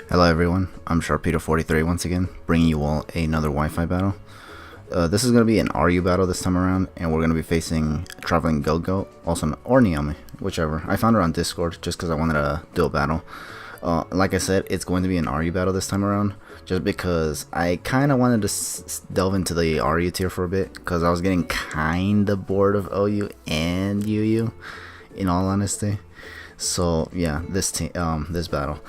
Hello everyone, I'm Sharpedo43 once again, bringing you all another Wi-Fi battle. This is going to be an RU battle this time around, and we're going to be facing TravelingGogoat, also or Naomi, whichever. I found her on Discord just because I wanted to do a battle. Like I said, it's going to be an RU battle this time around, just because I kind of wanted to delve into the RU tier for a bit, because I was getting kind of bored of OU and UU, in all honesty. So yeah, this battle.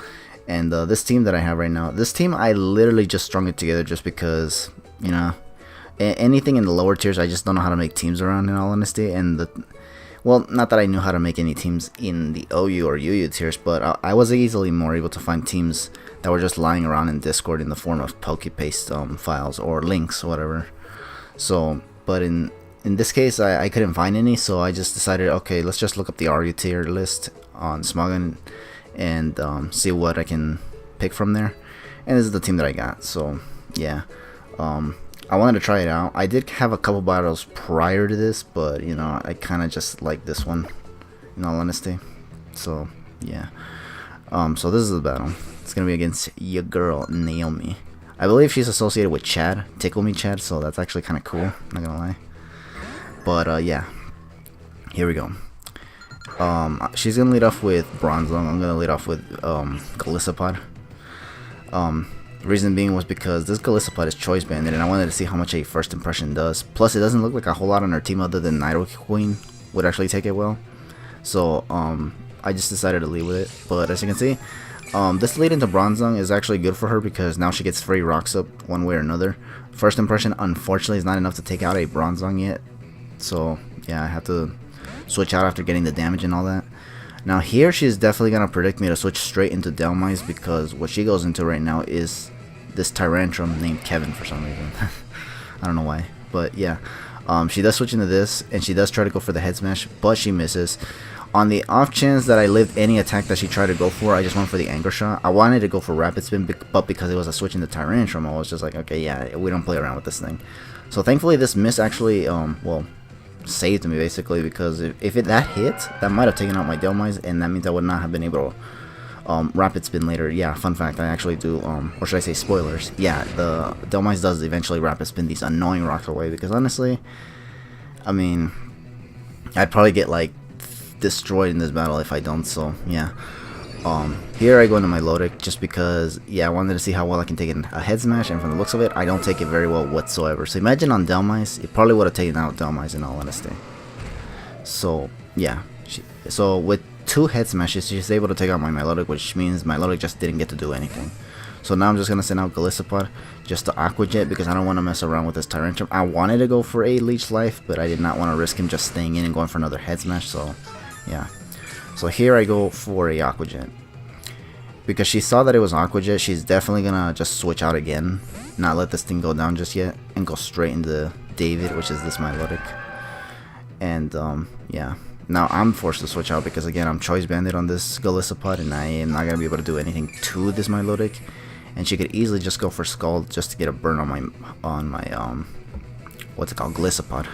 And this team that I have right now, this team I literally just strung it together just because, you know, anything in the lower tiers I just don't know how to make teams around, in all honesty. And well, not that I knew how to make any teams in the OU or UU tiers, but I was easily more able to find teams that were just lying around in Discord in the form of PokePaste files or links or whatever. So, but in this case I couldn't find any, so I just decided, okay, let's just look up the RU tier list on Smogon and see what I can pick from there. And this is the team that I got. So yeah, I wanted to try it out. I did have a couple battles prior to this, but you know, I kind of just like this one, in all honesty. So yeah, so this is the battle. It's gonna be against your girl Naomi. I believe she's associated with Chad, TickleMeChad, so that's actually kind of cool, not gonna lie. But yeah, here we go. She's gonna lead off with Bronzong. I'm gonna lead off with Golisopod. Reason being was because this Golisopod is choice banded, and I wanted to see how much a first impression does. Plus, it doesn't look like a whole lot on her team other than Nido Queen would actually take it well. So I just decided to lead with it. But as you can see, this lead into Bronzong is actually good for her because now she gets free rocks up one way or another. First impression, unfortunately, is not enough to take out a Bronzong yet. So yeah, I have to switch out after getting the damage and all that. Now here she's definitely gonna predict me to switch straight into Delmise, because what she goes into right now is this Tyrantrum named Kevin for some reason. I don't know why, but yeah, she does switch into this, and she does try to go for the head smash, but she misses. On the off chance that I lived any attack that she tried to go for, I just went for the anger shot. I wanted to go for rapid spin, but because it was a switch into Tyrantrum, I was just like, okay, yeah, we don't play around with this thing. So thankfully this miss actually well, saved me basically, because if that hit, that might have taken out my Delmise, and that means I would not have been able to rapid spin later. Yeah, fun fact, I actually do, or should I say spoilers, yeah, the Delmise does eventually rapid spin these annoying rocks away, because honestly, I mean, I'd probably get like destroyed in this battle if I don't. So yeah, here I go into my Lodic just because, yeah, I wanted to see how well I can take a head smash, and from the looks of it, I don't take it very well whatsoever. So imagine on Delmise, it probably would have taken out Delmise in all honesty. So yeah, so with 2 head smashes, she's able to take out my Milotic, which means my Milotic just didn't get to do anything. So now I'm just going to send out Golisopod just to Aqua Jet, because I don't want to mess around with this Tyrantrum. I wanted to go for a Leech Life, but I did not want to risk him just staying in and going for another head smash, so yeah. So here I go for a Aqua Jet. Because she saw that it was Aqua Jet, she's definitely gonna just switch out again, not let this thing go down just yet, and go straight into David, which is this Milotic. And yeah, now I'm forced to switch out because again I'm choice banded on this Golisopod, and I am not gonna be able to do anything to this Milotic. And she could easily just go for Scald just to get a burn on my what's it called, Golisopod.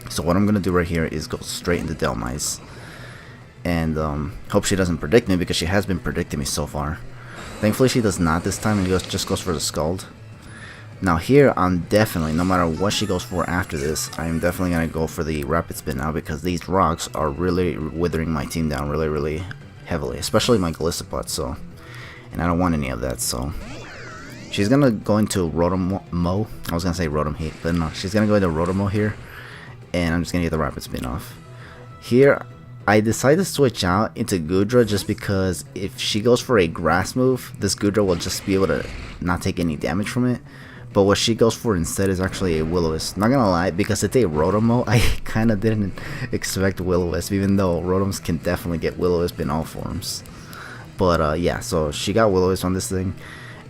So what I'm gonna do right here is go straight into Delmise, and hope she doesn't predict me, because she has been predicting me so far. Thankfully she does not this time, and just goes for the Scald. Now here I'm definitely, no matter what she goes for after this, I am definitely gonna go for the rapid spin now, because these rocks are really withering my team down really heavily, especially my Golisopod. So, and I don't want any of that. So she's gonna go into Rotom-mo. I was gonna say Rotom Heat, but no, she's gonna go into Rotom-mo here, and I'm just gonna get the rapid spin off. Here I decided to switch out into Goodra, just because if she goes for a grass move, this Goodra will just be able to not take any damage from it. But what she goes for instead is actually a Will-O-Wisp. Not gonna lie, because it's a Rotom-mo, I kinda didn't expect Will-O-Wisp, even though Rotoms can definitely get Will-O-Wisp in all forms. But yeah, so she got Will-O-Wisp on this thing,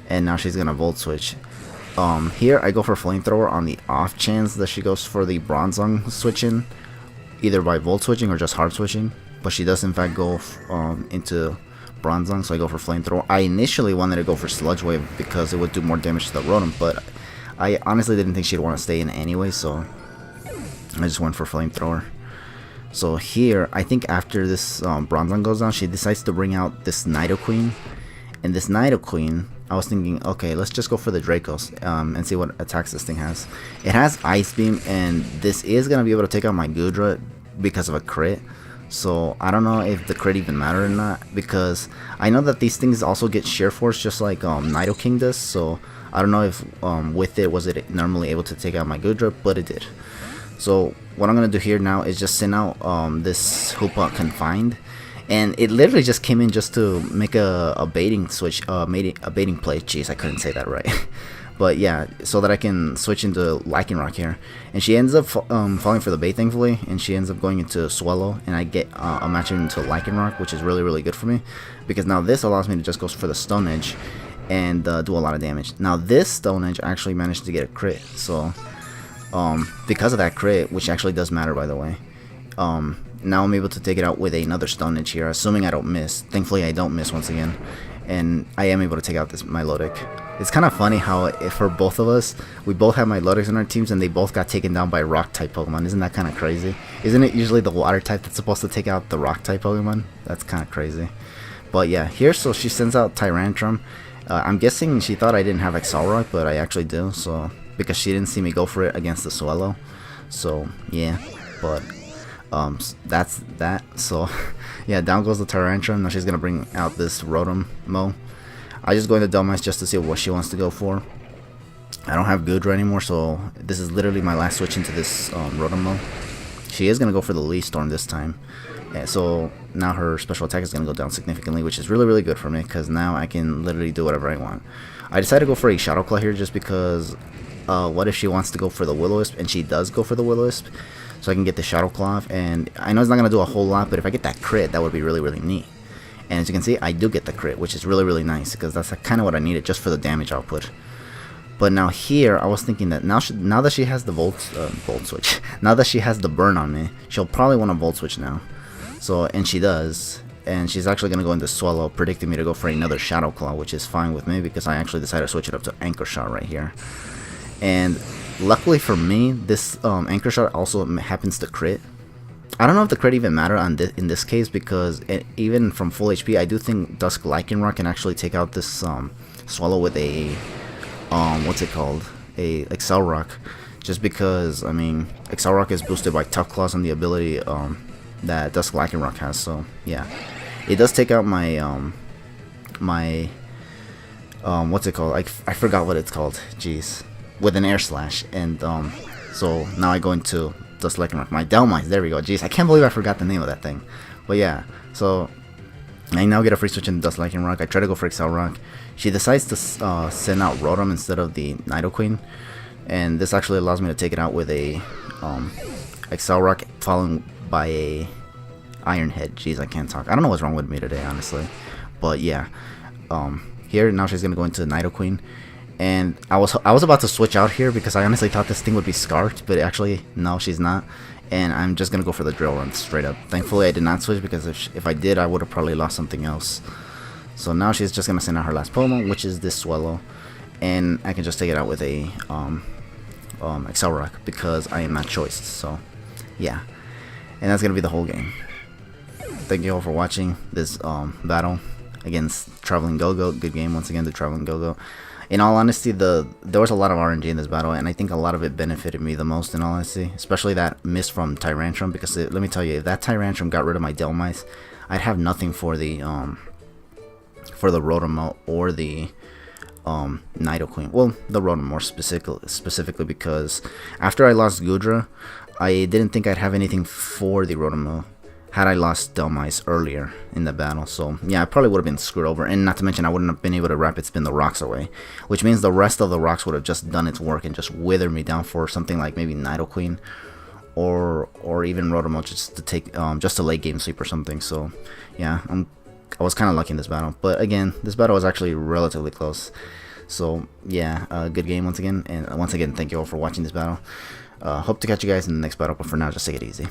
and now she's gonna Volt Switch. Here I go for Flamethrower on the off chance that she goes for the Bronzong switch-in, either by Volt Switching or just hard switching. But she does in fact go into Bronzong, so I go for Flamethrower. I initially wanted to go for Sludge Wave because it would do more damage to the Rotom, but I honestly didn't think she'd want to stay in anyway, so I just went for Flamethrower. So here, I think after this Bronzong goes down, she decides to bring out this Nidoqueen, And this Nidoqueen, I was thinking, okay, let's just go for the Dracos and see what attacks this thing has. It has Ice Beam, and this is going to be able to take out my Goodra because of a crit. So I don't know if the crit even mattered or not, because I know that these things also get Sheer Force just like Nidoking does. So I don't know if with it, was it normally able to take out my Goodra, but it did. So what I'm going to do here now is just send out this Hoopa Confined. And it literally just came in just to make a baiting switch, a baiting play. Jeez, I couldn't say that right. But yeah, so that I can switch into Lycanroc here. And she ends up falling for the bait, thankfully. And she ends up going into Swallow. And I get a match into Lycanroc, which is really, really good for me. Because now this allows me to just go for the Stone Edge and do a lot of damage. Now this Stone Edge actually managed to get a crit. So because of that crit, which actually does matter, by the way. Now I'm able to take it out with another Stone Edge here, assuming I don't miss. Thankfully I don't miss once again, and I am able to take out this Milotic. It's kind of funny how for both of us, we both have Milotics in our teams and they both got taken down by rock type Pokemon. Isn't that kind of crazy? Isn't it usually the water type that's supposed to take out the rock type Pokemon? That's kind of crazy. But yeah, here, so she sends out Tyrantrum. I'm guessing she thought I didn't have Accelerock, but I actually do, so because she didn't see me go for it against the Swallow. So yeah, but that's that. So yeah, down goes the Tyrantrum. Now she's gonna bring out this Rotom-Mo. I just go into Dhelmise just to see what she wants to go for. I don't have Goodra anymore, so this is literally my last switch into this Rotom-Mo. She is gonna go for the Leaf Storm this time. So now her special attack is gonna go down significantly, which is really, really good for me because now I can literally do whatever I want. I decided to go for a Shadow Claw here just because what if she wants to go for the Will-O-Wisp, and she does go for the Will-O-Wisp. So I can get the Shadow Claw, and I know it's not going to do a whole lot, but if I get that crit, that would be really, really neat. And as you can see, I do get the crit, which is really, really nice, because that's kind of what I needed just for the damage output. But now here, I was thinking that now that she has the Volt Switch, now that she has the burn on me, she'll probably want a Volt Switch now. So, and she does, and she's actually going to go into Swallow, predicting me to go for another Shadow Claw, which is fine with me, because I actually decided to switch it up to Anchor Shot right here. And luckily for me, this Anchor Shot also happens to crit. I don't know if the crit even matter in this case, because even from full HP, I do think Dusk Lycanroc can actually take out this Swallow with a what's it called, a Accelerock. Just because, I mean, Accelerock is boosted by Tough Claws and the ability that Dusk Lycanroc has. So yeah, it does take out my what's it called? I forgot what it's called. Jeez. With an Air Slash, and so now I go into Dusk Lycanroc, my Dhelmise. There we go. Jeez, I can't believe I forgot the name of that thing. But yeah, so I now get a free switch in Dusk Lycanroc. I try to go for Accelerock. She decides to send out Rotom instead of the Nidoqueen, and this actually allows me to take it out with a Accelerock followed by a Iron Head. Jeez, I can't talk. I don't know what's wrong with me today, honestly. But yeah, here now she's gonna go into Nidoqueen. And I was about to switch out here because I honestly thought this thing would be Scarfed, but actually, no, she's not. And I'm just going to go for the Drill Run straight up. Thankfully, I did not switch because if I did, I would have probably lost something else. So now she's just going to send out her last Pokemon, which is this Swallow. And I can just take it out with a Accelerock because I am not choiced. So, yeah. And that's going to be the whole game. Thank you all for watching this battle against TravelingGogoat. Good game once again to TravelingGogoat. In all honesty, there was a lot of RNG in this battle, and I think a lot of it benefited me the most, in all honesty. Especially that miss from Tyrantrum, because let me tell you, if that Tyrantrum got rid of my Dhelmise, I'd have nothing for the Rotom or the Nidoqueen. Well, the Rotom more specifically because after I lost Goodra, I didn't think I'd have anything for the Rotom had I lost Dhelmise earlier in the battle. So yeah, I probably would have been screwed over, and not to mention I wouldn't have been able to rapid spin the rocks away, which means the rest of the rocks would have just done its work and just withered me down for something like maybe Nidoqueen or even Rotom just to take just a late game sweep or something. So yeah, I was kind of lucky in this battle, but again, this battle was actually relatively close. So yeah, good game once again, and once again, thank you all for watching this battle. Hope to catch you guys in the next battle, but for now, just take it easy.